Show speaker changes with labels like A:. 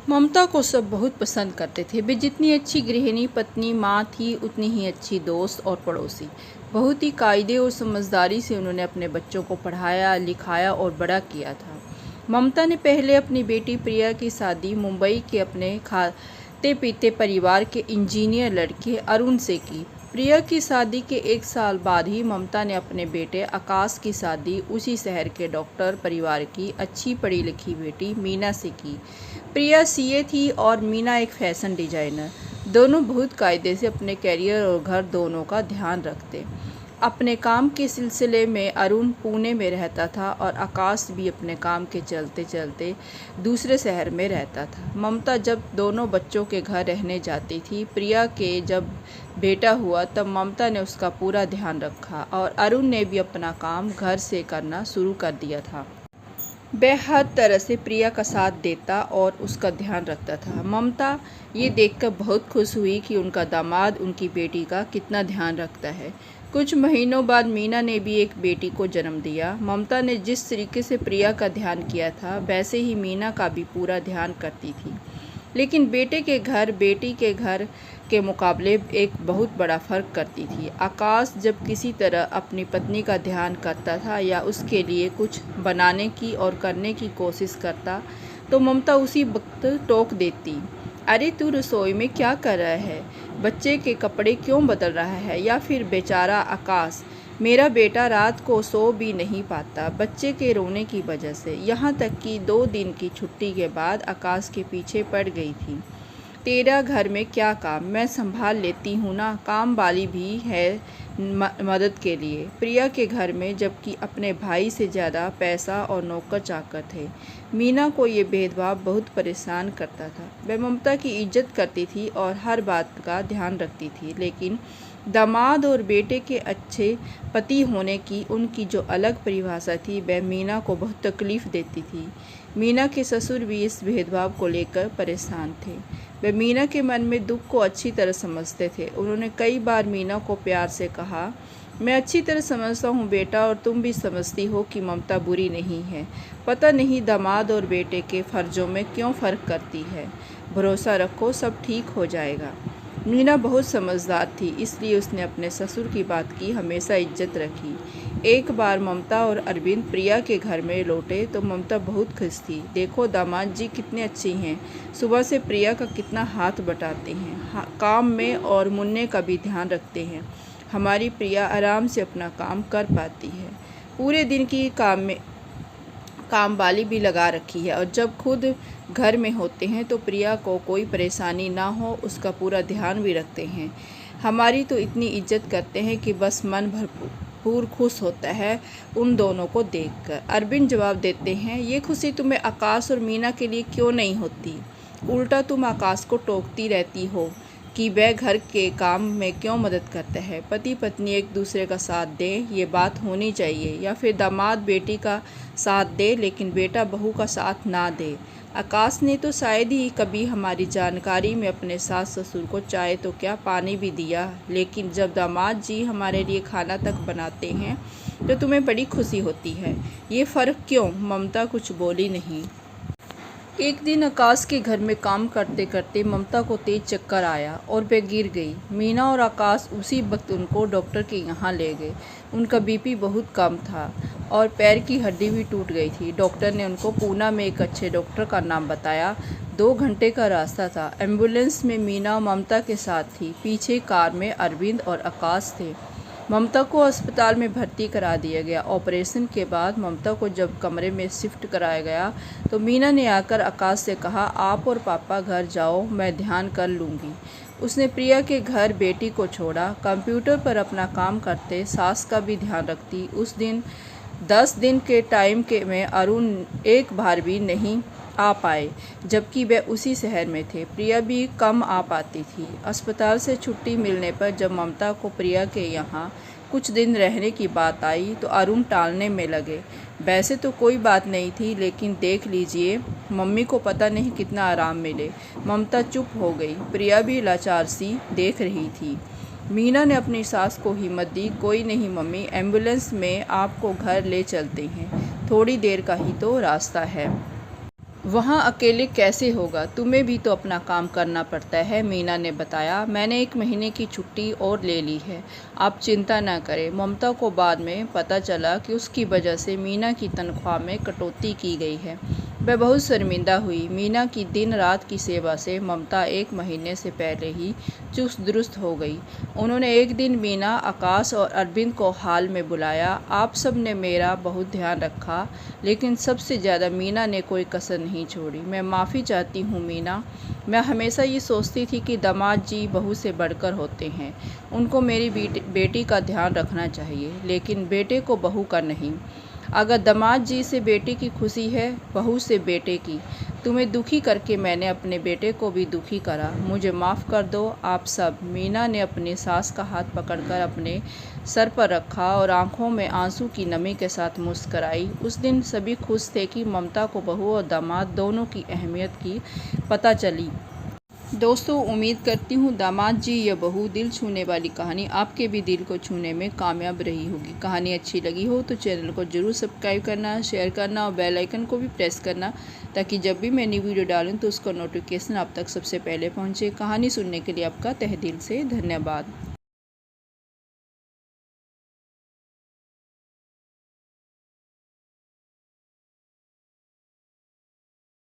A: ममता को सब बहुत पसंद करते थे। वे जितनी अच्छी गृहिणी, पत्नी, माँ थी, उतनी ही अच्छी दोस्त और पड़ोसी। बहुत ही कायदे और समझदारी से उन्होंने अपने बच्चों को पढ़ाया, लिखाया और बड़ा किया था। ममता ने पहले अपनी बेटी प्रिया की शादी मुंबई के अपने खाते पीते परिवार के इंजीनियर लड़के अरुण से की। प्रिया की शादी के 1 साल बाद ही ममता ने अपने बेटे आकाश की शादी उसी शहर के डॉक्टर परिवार की अच्छी पढ़ी लिखी बेटी मीना से की। प्रिया सीए थी और मीना एक फैशन डिजाइनर। दोनों बहुत कायदे से अपने करियर और घर दोनों का ध्यान रखते। अपने काम के सिलसिले में अरुण पुणे में रहता था और आकाश भी अपने काम के चलते चलते दूसरे शहर में रहता था। ममता जब दोनों बच्चों के घर रहने जाती थी, प्रिया के जब बेटा हुआ तब ममता ने उसका पूरा ध्यान रखा और अरुण ने भी अपना काम घर से करना शुरू कर दिया था। वह हर तरह से प्रिया का साथ देता और उसका ध्यान रखता था। ममता ये देखकर बहुत खुश हुई कि उनका दामाद उनकी बेटी का कितना ध्यान रखता है। कुछ महीनों बाद मीना ने भी एक बेटी को जन्म दिया। ममता ने जिस तरीके से प्रिया का ध्यान किया था, वैसे ही मीना का भी पूरा ध्यान करती थी। लेकिन बेटे के घर बेटी के घर के मुकाबले एक बहुत बड़ा फ़र्क करती थी। आकाश जब किसी तरह अपनी पत्नी का ध्यान करता था या उसके लिए कुछ बनाने की और करने की कोशिश करता, तो ममता उसी वक्त टोक देती, अरे तू रसोई में क्या कर रहा है, बच्चे के कपड़े क्यों बदल रहा है। या फिर बेचारा आकाश, मेरा बेटा रात को सो भी नहीं पाता बच्चे के रोने की वजह से। यहाँ तक कि 2 दिन की छुट्टी के बाद आकाश के पीछे पड़ गई थी, तेरा घर में क्या काम, मैं संभाल लेती हूँ ना, काम वाली भी है मदद के लिए। प्रिया के घर में जबकि अपने भाई से ज़्यादा पैसा और नौकर चाकर थे। मीना को ये भेदभाव बहुत परेशान करता था। वह ममता की इज्जत करती थी और हर बात का ध्यान रखती थी, लेकिन दामाद और बेटे के अच्छे पति होने की उनकी जो अलग परिभाषा थी, वह मीना को बहुत तकलीफ़ देती थी। मीना के ससुर भी इस भेदभाव को लेकर परेशान थे। वे मीना के मन में दुख को अच्छी तरह समझते थे। उन्होंने कई बार मीना को प्यार से कहा, मैं अच्छी तरह समझता हूँ बेटा, और तुम भी समझती हो कि ममता बुरी नहीं है। पता नहीं दामाद और बेटे के फ़र्ज़ों में क्यों फ़र्क करती है। भरोसा रखो, सब ठीक हो जाएगा। मीना बहुत समझदार थी, इसलिए उसने अपने ससुर की बात की हमेशा इज्जत रखी। एक बार ममता और अरविंद प्रिया के घर में लौटे तो ममता बहुत खुश थी। देखो दामाद जी कितने अच्छे हैं, सुबह से प्रिया का कितना हाथ बटाते हैं, काम में और मुन्ने का भी ध्यान रखते हैं। हमारी प्रिया आराम से अपना काम कर पाती है, पूरे दिन की काम वाली भी लगा रखी है, और जब खुद घर में होते हैं तो प्रिया को कोई परेशानी ना हो उसका पूरा ध्यान भी रखते हैं। हमारी तो इतनी इज्जत करते हैं कि बस मन भरपूर खुश होता है उन दोनों को देखकर। अरविंद जवाब देते हैं, ये खुशी तुम्हें आकाश और मीना के लिए क्यों नहीं होती? उल्टा तुम आकाश को टोकती रहती हो कि वह घर के काम में क्यों मदद करता है। पति पत्नी एक दूसरे का साथ दें, ये बात होनी चाहिए। या फिर दामाद बेटी का साथ दे लेकिन बेटा बहू का साथ ना दे। आकाश ने तो शायद ही कभी हमारी जानकारी में अपने सास ससुर को चाय तो क्या पानी भी दिया, लेकिन जब दामाद जी हमारे लिए खाना तक बनाते हैं तो तुम्हें बड़ी खुशी होती है। ये फ़र्क क्यों? ममता कुछ बोली नहीं। एक दिन आकाश के घर में काम करते करते ममता को तेज चक्कर आया और वह गिर गई। मीना और आकाश उसी वक्त उनको डॉक्टर के यहाँ ले गए। उनका बीपी बहुत कम था और पैर की हड्डी भी टूट गई थी। डॉक्टर ने उनको पूना में एक अच्छे डॉक्टर का नाम बताया। 2 घंटे का रास्ता था। एम्बुलेंस में मीना ममता के साथ थी, पीछे कार में अरविंद और आकाश थे। ममता को अस्पताल में भर्ती करा दिया गया। ऑपरेशन के बाद ममता को जब कमरे में शिफ्ट कराया गया तो मीना ने आकर आकाश से कहा, आप और पापा घर जाओ, मैं ध्यान कर लूँगी। उसने प्रिया के घर बेटी को छोड़ा, कंप्यूटर पर अपना काम करते सास का भी ध्यान रखती। उस दिन 10 दिन के टाइम के में अरुण एक बार भी नहीं आ पाए, जबकि वे उसी शहर में थे। प्रिया भी कम आ पाती थी। अस्पताल से छुट्टी मिलने पर जब ममता को प्रिया के यहाँ कुछ दिन रहने की बात आई तो अरुण टालने में लगे। वैसे तो कोई बात नहीं थी, लेकिन देख लीजिए मम्मी को पता नहीं कितना आराम मिले। ममता चुप हो गई। प्रिया भी लाचार सी देख रही थी। मीना ने अपनी सास को हिम्मत दी, कोई नहीं मम्मी, एम्बुलेंस में आपको घर ले चलते हैं, थोड़ी देर का ही तो रास्ता है। वहाँ अकेले कैसे होगा, तुम्हें भी तो अपना काम करना पड़ता है, मीना ने बताया। मैंने 1 महीने की छुट्टी और ले ली है, आप चिंता न करें। ममता को बाद में पता चला कि उसकी वजह से मीना की तनख्वाह में कटौती की गई है। वह बहुत शर्मिंदा हुई। मीना की दिन रात की सेवा से ममता 1 महीने से पहले ही चुस्त दुरुस्त हो गई। उन्होंने एक दिन मीना, आकाश और अरविंद को हाल में बुलाया। आप सब ने मेरा बहुत ध्यान रखा, लेकिन सबसे ज़्यादा मीना ने कोई कसर नहीं छोड़ी। मैं माफ़ी चाहती हूँ मीना। मैं हमेशा ये सोचती थी कि दामाद जी बहू से बढ़कर होते हैं। उनको मेरी बेटी का ध्यान रखना चाहिए, लेकिन बेटे को बहू का नहीं। अगर दामाद जी से बेटे की खुशी है, बहू से बेटे की। तुम्हें दुखी करके मैंने अपने बेटे को भी दुखी करा, मुझे माफ़ कर दो आप सब। मीना ने अपनी सास का हाथ पकड़कर अपने सर पर रखा और आंखों में आंसू की नमी के साथ मुस्कराई। उस दिन सभी खुश थे कि ममता को बहू और दामाद दोनों की अहमियत की पता चली। दोस्तों, उम्मीद करती हूँ दामाद जी या बहू दिल छूने वाली कहानी आपके भी दिल को छूने में कामयाब रही होगी। कहानी अच्छी लगी हो तो चैनल को ज़रूर सब्सक्राइब करना, शेयर करना और बेल आइकन को भी प्रेस करना, ताकि जब भी मैं नई वीडियो डालूँ तो उसका नोटिफिकेशन आप तक सबसे पहले पहुँचे। कहानी सुनने के लिए आपका तहे दिल से धन्यवाद।